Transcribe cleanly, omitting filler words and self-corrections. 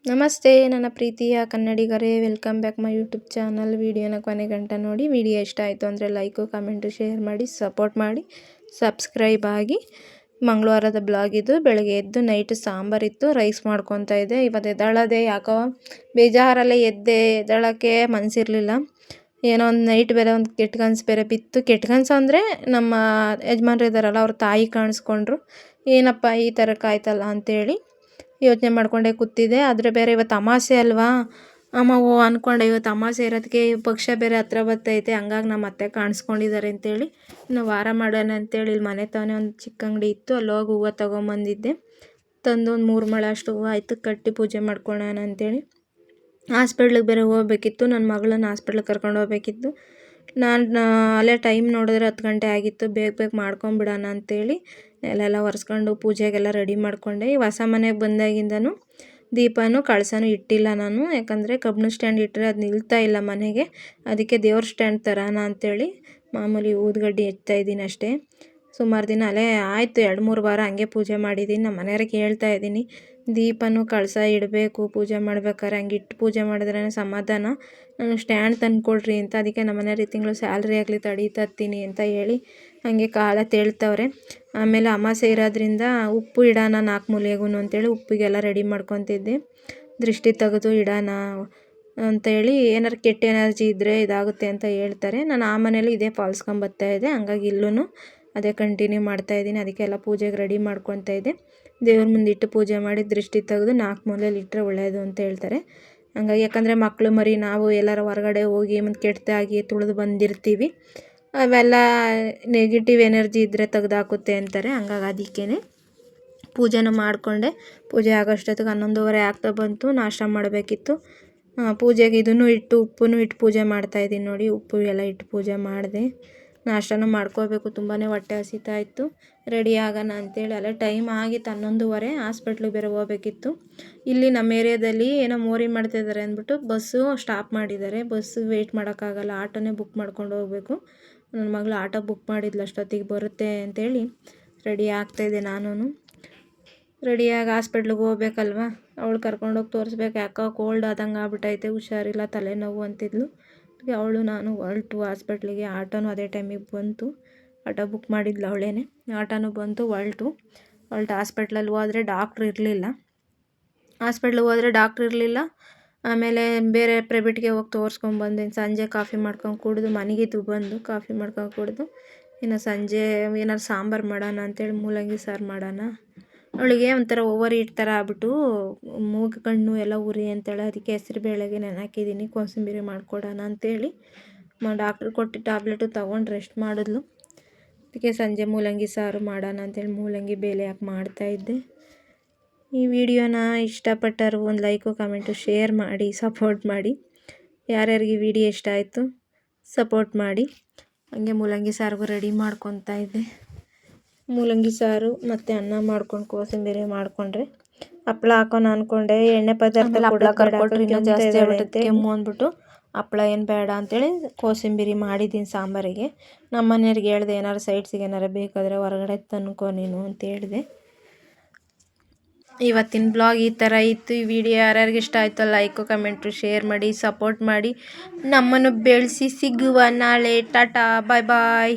ನಮಸ್ತೆ ನನ್ನ ಪ್ರೀತಿಯ ಕನ್ನಡಿಗರೇ, welcome back my YouTube channel. ವಿಡಿಯೋನ ಕೊನೆ ಗಂಟ ನೋಡಿ. ವಿಡಿಯೋ ಇಷ್ಟ ಆಯಿತು ಅಂದರೆ ಲೈಕು, ಕಮೆಂಟು, ಶೇರ್ ಮಾಡಿ, ಸಪೋರ್ಟ್ ಮಾಡಿ, ಸಬ್ಸ್ಕ್ರೈಬ್ ಆಗಿ. ಮಂಗಳವಾರದ ಬ್ಲಾಗ್ ಇದು. ಬೆಳಗ್ಗೆ ಎದ್ದು ನೈಟ್ ಸಾಂಬಾರಿತ್ತು, ರೈಸ್ ಮಾಡ್ಕೊತಾ ಇದ್ದೆ. ಇವತ್ತು ಎದ್ದೇಳೋದೇ ಯಾಕೋ ಬೇಜಾರಲ್ಲೇ ಎದ್ದೆ, ಎದ್ದೇಳೋಕ್ಕೆ ಮನಸ್ಸಿರಲಿಲ್ಲ. ಏನೋ ಒಂದು ನೈಟ್ ಬೇರೆ ಒಂದು ಕೆಟ್ಟ ಬೇರೆ ಬಿತ್ತು. ಕೆಟ್ಟ ಅಂದರೆ ನಮ್ಮ ಯಜಮಾನ್ರು ಇದ್ದಾರಲ್ಲ, ಅವ್ರ ತಾಯಿ ಕಾಣಿಸ್ಕೊಂಡ್ರು. ಏನಪ್ಪ ಈ ಥರ ಕಾಯ್ತಲ್ಲ ಅಂತೇಳಿ ಯೋಚನೆ ಮಾಡ್ಕೊಂಡೇ ಕೂತಿದ್ದೆ. ಆದರೆ ಬೇರೆ ಇವತ್ತು ಅಮಾಸೆ ಅಲ್ವಾ ಅಂದ್ಕೊಂಡೆ. ಇವತ್ತು ಅಮಾಸೆ ಇರೋದಕ್ಕೆ ಪಕ್ಷ ಬೇರೆ ಹತ್ರ ಬರ್ತೈತೆ, ಹಂಗಾಗಿ ನಮ್ಮ ಅತ್ತೆ ಕಾಣಿಸ್ಕೊಂಡಿದ್ದಾರೆ ಅಂತೇಳಿ ಇನ್ನು ವಾರ ಮಾಡೋಣ ಅಂತೇಳಿ ಇಲ್ಲಿ ಮನೆ ತಾನೇ ಒಂದು ಚಿಕ್ಕ ಅಂಗಡಿ ಇತ್ತು, ಅಲ್ಲಿ ಹೋಗಿ ಹೂವು ತೊಗೊಂಬಂದಿದ್ದೆ. ತಂದು ಒಂದು 3 ಮೊಳ ಅಷ್ಟು ಹೂವು ಆಯಿತು, ಕಟ್ಟಿ ಪೂಜೆ ಮಾಡ್ಕೊಳ್ಳೋಣ ಅಂತೇಳಿ. ಹಾಸ್ಪಿಟ್ಲಿಗೆ ಬೇರೆ ಹೋಗ್ಬೇಕಿತ್ತು, ನನ್ನ ಮಗಳನ್ನ ಹಾಸ್ಪಿಟ್ಲಿಗೆ ಕರ್ಕೊಂಡು ಹೋಗ್ಬೇಕಿತ್ತು. ನಾನು ಅಲ್ಲೇ ಟೈಮ್ ನೋಡಿದ್ರೆ 10 ಗಂಟೆ ಆಗಿತ್ತು. ಬೇಗ ಮಾಡ್ಕೊಂಬಿಡೋಣ ಅಂತೇಳಿ ಎಲ್ಲ ಒರೆಸ್ಕೊಂಡು ಪೂಜೆಗೆಲ್ಲ ರೆಡಿ ಮಾಡಿಕೊಂಡೆ. ಈ ಹೊಸ ಮನೆಗೆ ಬಂದಾಗಿಂದನೂ ದೀಪನೂ ಕಳಸನೂ ಇಟ್ಟಿಲ್ಲ ನಾನು, ಯಾಕಂದರೆ ಕಬ್ಬಿಣ ಸ್ಟ್ಯಾಂಡ್ ಇಟ್ಟರೆ ಅದು ನಿಲ್ತಾ ಇಲ್ಲ ಮನೆಗೆ. ಅದಕ್ಕೆ ದೇವ್ರ ಸ್ಟ್ಯಾಂಡ್ ತರೋಣ ಅಂತೇಳಿ ಮಾಮೂಲಿ ಊದುಗಡ್ಡಿ ಇದ್ದೀನಿ ಅಷ್ಟೇ. ಸುಮಾರು ದಿನ ಅಲ್ಲೇ ಆಯಿತು, 2-3 ವಾರ ಹಂಗೆ ಪೂಜೆ ಮಾಡಿದ್ದೀನಿ. ನಮ್ಮ ಮನೆಯವ್ರಿಗೆ ಹೇಳ್ತಾ ಇದ್ದೀನಿ, ದೀಪನೂ ಕಳಸ ಇಡಬೇಕು ಪೂಜೆ ಮಾಡ್ಬೇಕಾದ್ರೆ, ಹಂಗೆ ಇಟ್ಟು ಪೂಜೆ ಮಾಡಿದ್ರೇ ಸಮಾಧಾನ. ನಾನು ಸ್ಟ್ಯಾಂಡ್ ತಂದುಕೊಡ್ರಿ ಅಂತ. ಅದಕ್ಕೆ ನಮ್ಮ ಮನೆಯವ್ರು ಈ ತಿಂಗಳು ಸ್ಯಾಲ್ರಿ ಆಗಲಿ ತಡೀತೀನಿ ಅಂತ ಹೇಳಿ ಹಾಗೆ ಕಾಲ ತೇಳ್ತವ್ರೆ. ಆಮೇಲೆ ಅಮಾಸೆ ಇರೋದ್ರಿಂದ ಉಪ್ಪು ಇಡೋಣ 4 ಮೂಲೆಗೂ ಅಂತೇಳಿ ಉಪ್ಪಿಗೆಲ್ಲ ರೆಡಿ ಮಾಡ್ಕೊತಿದ್ದೆ. ದೃಷ್ಟಿ ತೆಗೆದು ಇಡೋಣ ಅಂತೇಳಿ, ಏನಾರು ಕೆಟ್ಟ ಎನರ್ಜಿ ಇದ್ದರೆ ಇದಾಗುತ್ತೆ ಅಂತ ಹೇಳ್ತಾರೆ. ನಾನು ಆ ಮನೇಲಿ ಇದೇ ಪಾಲಿಸ್ಕೊಂಬರ್ತಾಯಿದ್ದೆ, ಹಂಗಾಗಿ ಇಲ್ಲೂ ಅದೇ ಕಂಟಿನ್ಯೂ ಮಾಡ್ತಾಯಿದ್ದೀನಿ. ಅದಕ್ಕೆಲ್ಲ ಪೂಜೆಗೆ ರೆಡಿ ಮಾಡ್ಕೊತಾ ಇದ್ದೆ. ದೇವ್ರ ಮುಂದೆ ಇಟ್ಟು ಪೂಜೆ ಮಾಡಿ ದೃಷ್ಟಿ ತೆಗೆದು 4 ಮೂಲೆಯಲ್ಲಿ ಇಟ್ಟರೆ ಒಳ್ಳೆಯದು ಅಂತ ಹೇಳ್ತಾರೆ. ಹಂಗಾಗಿ ಯಾಕಂದರೆ ಮಕ್ಕಳು ಮರಿ ನಾವು ಎಲ್ಲರೂ ಹೊರಗಡೆ ಹೋಗಿ ಮತ್ತು ಕೆಟ್ಟದಾಗಿ ತುಳಿದು ಬಂದಿರ್ತೀವಿ, ಅವೆಲ್ಲ ನೆಗೆಟಿವ್ ಎನರ್ಜಿ ಇದ್ದರೆ ತೆಗೆದಾಕುತ್ತೆ ಅಂತಾರೆ. ಹಂಗಾಗಿ ಅದಕ್ಕೇ ಪೂಜೆನ ಮಾಡಿಕೊಂಡೆ. ಪೂಜೆ ಆಗೋಷ್ಟೊತ್ತಿಗೆ 11:30 ಆಗ್ತಾ ಬಂತು. ನಾಷ್ಟ ಮಾಡಬೇಕಿತ್ತು. ಪೂಜೆಗೆ ಇದನ್ನು ಇಟ್ಟು ಉಪ್ಪನ್ನು ಇಟ್ಟು ಪೂಜೆ ಮಾಡ್ತಾಯಿದ್ದೀನಿ ನೋಡಿ. ಉಪ್ಪು ಎಲ್ಲ ಇಟ್ಟು ಪೂಜೆ ಮಾಡಿದೆ. ನಾಷ್ಟನೂ ಮಾಡ್ಕೋಬೇಕು, ತುಂಬಾ ಹೊಟ್ಟೆ ಹಸಿತಾ ಇತ್ತು. ರೆಡಿ ಆಗೋಣ ಅಂತೇಳಿ ಅಲ್ಲೇ ಟೈಮ್ ಆಗಿತ್ತು 11:30. ಹಾಸ್ಪಿಟ್ಲಿಗೆ ಬೇರೆ ಹೋಗ್ಬೇಕಿತ್ತು. ಇಲ್ಲಿ ನಮ್ಮ ಏರಿಯಾದಲ್ಲಿ ಏನೋ ಮೋರಿ ಮಾಡ್ತಾಯಿದ್ದಾರೆ ಅಂದ್ಬಿಟ್ಟು ಬಸ್ಸು ಸ್ಟಾಪ್ ಮಾಡಿದ್ದಾರೆ. ಬಸ್ಸು ವೆಯ್ಟ್ ಮಾಡೋಕ್ಕಾಗಲ್ಲ, ಆಟೋನೇ ಬುಕ್ ಮಾಡ್ಕೊಂಡು ಹೋಗಬೇಕು. ನನ್ನ ಮಗಳು ಆಟೋ ಬುಕ್ ಮಾಡಿದ್ಲು, ಅಷ್ಟೊತ್ತಿಗೆ ಬರುತ್ತೆ ಅಂತೇಳಿ ರೆಡಿ ಆಗ್ತಾಯಿದ್ದೆ. ನಾನು ರೆಡಿಯಾಗಿ ಹಾಸ್ಪಿಟ್ಲಿಗೆ ಹೋಗ್ಬೇಕಲ್ವ, ಅವಳು ಕರ್ಕೊಂಡೋಗಿ ತೋರಿಸ್ಬೇಕು. ಯಾಕೋ ಕೋಲ್ಡ್ ಆದಂಗೆ ಆಗ್ಬಿಟ್ಟೈತೆ, ಹುಷಾರಿಲ್ಲ, ತಲೆನೋವು ಅಂತಿದ್ಲು. ಅವಳು ನಾನು ಹೊರಟು ಹಾಸ್ಪಿಟ್ಲಿಗೆ. ಆಟೋನು ಅದೇ ಟೈಮಿಗೆ ಬಂತು, ಆಟೋ ಬುಕ್ ಮಾಡಿದ್ಲು ಅವಳೇನೆ. ಆಟೋನು ಬಂತು, ಹೊರಟು ಹಾಸ್ಪಿಟ್ಲಲ್ಲಿ ಹೋದರೆ ಡಾಕ್ಟ್ರ್ ಇರಲಿಲ್ಲ. ಆಮೇಲೆ ಬೇರೆ ಪ್ರೈವೇಟ್ಗೆ ಹೋಗಿ ತೋರಿಸ್ಕೊಂಬಂದು ಸಂಜೆ ಕಾಫಿ ಮಾಡ್ಕೊಂಡು ಕುಡಿದು ಮನೆಗಿದ್ದು ಬಂದು ಕಾಫಿ ಮಾಡ್ಕೊಂಡು ಕುಡಿದು ಇನ್ನು ಸಂಜೆ ಏನಾರು ಸಾಂಬಾರು ಮಾಡೋಣ ಅಂತೇಳಿ ಮೂಲಂಗಿ ಸಾರು ಮಾಡೋಣ. ಅವಳಿಗೆ ಒಂಥರ ಓವರ್ ಹೀಟ್ ಥರ ಆಗ್ಬಿಟ್ಟು ಮೂಗು ಕಣ್ಣು ಎಲ್ಲ ಉರಿ ಅಂತೇಳಿ, ಅದಕ್ಕೆ ಹೆಸ್ರು ಬೇಳೆಗೆ ನೆನೆ ಕೋಸಂಬರಿ ಮಾಡಿಕೊಡೋಣ ಅಂತೇಳಿ ಡಾಕ್ಟ್ರು ಕೊಟ್ಟು ಟ್ಯಾಬ್ಲೆಟು ತೊಗೊಂಡು ರೆಸ್ಟ್ ಮಾಡಿದ್ಲು. ಅದಕ್ಕೆ ಸಂಜೆ ಮೂಲಂಗಿ ಸಾರು ಮಾಡೋಣ ಅಂತೇಳಿ ಮೂಲಂಗಿ ಬೇಳೆ ಹಾಕಿ ಮಾಡ್ತಾಯಿದ್ದೆ. ಈ ವಿಡಿಯೋನ ಇಷ್ಟಪಟ್ಟರು ಒಂದು ಲೈಕು, ಕಮೆಂಟು, ಶೇರ್ ಮಾಡಿ, ಸಪೋರ್ಟ್ ಮಾಡಿ. ಯಾರ್ಯಾರಿಗೆ ವಿಡಿಯೋ ಇಷ್ಟ ಆಯಿತು ಸಪೋರ್ಟ್ ಮಾಡಿ. ಹಂಗೆ ಮೂಲಂಗಿ ಸಾರಿಗೂ ರೆಡಿ ಮಾಡ್ಕೊತಾ ಇದ್ದೆ. ಮೂಲಂಗಿ ಸಾರು ಮತ್ತು ಅನ್ನ ಮಾಡ್ಕೊಂಡು ಕೋಸಂಬರಿ ಮಾಡಿಕೊಂಡ್ರೆ ಹಪ್ಳ ಹಾಕೋಣ ಅಂದ್ಕೊಂಡೆ. ಎಣ್ಣೆ ಪದಾರ್ಥ ಕೆಮ್ಮು ಅಂದ್ಬಿಟ್ಟು ಹಪ್ಳ ಏನು ಬೇಡ ಅಂತೇಳಿ ಕೋಸಂಬರಿ ಮಾಡಿದ್ದೀನಿ ಸಾಂಬಾರಿಗೆ. ನಮ್ಮ ಮನೆಯವ್ರಿಗೆ ಹೇಳಿದೆ, ಏನಾರು ಸೈಡ್ಸಿಗೆ ಏನಾರು ಬೇಕಾದರೆ ಹೊರಗಡೆ ತಂದ್ಕೊ ನೀನು ಅಂತ ಹೇಳಿದೆ. ಇವತ್ತಿನ ಬ್ಲಾಗ್ ಈ ಥರ ಇತ್ತು. ಈ ವಿಡಿಯೋ ಯಾರ್ಯಾರಿಗೆ ಇಷ್ಟ ಆಯಿತು ಲೈಕು, ಕಮೆಂಟು, ಶೇರ್ ಮಾಡಿ, ಸಪೋರ್ಟ್ ಮಾಡಿ. ನಮ್ಮನ್ನು ಬೆಳೆಸಿ. ಸಿಗುವ ನಾಳೆ. ಟಾಟಾ, ಬಾಯ್ ಬಾಯ್.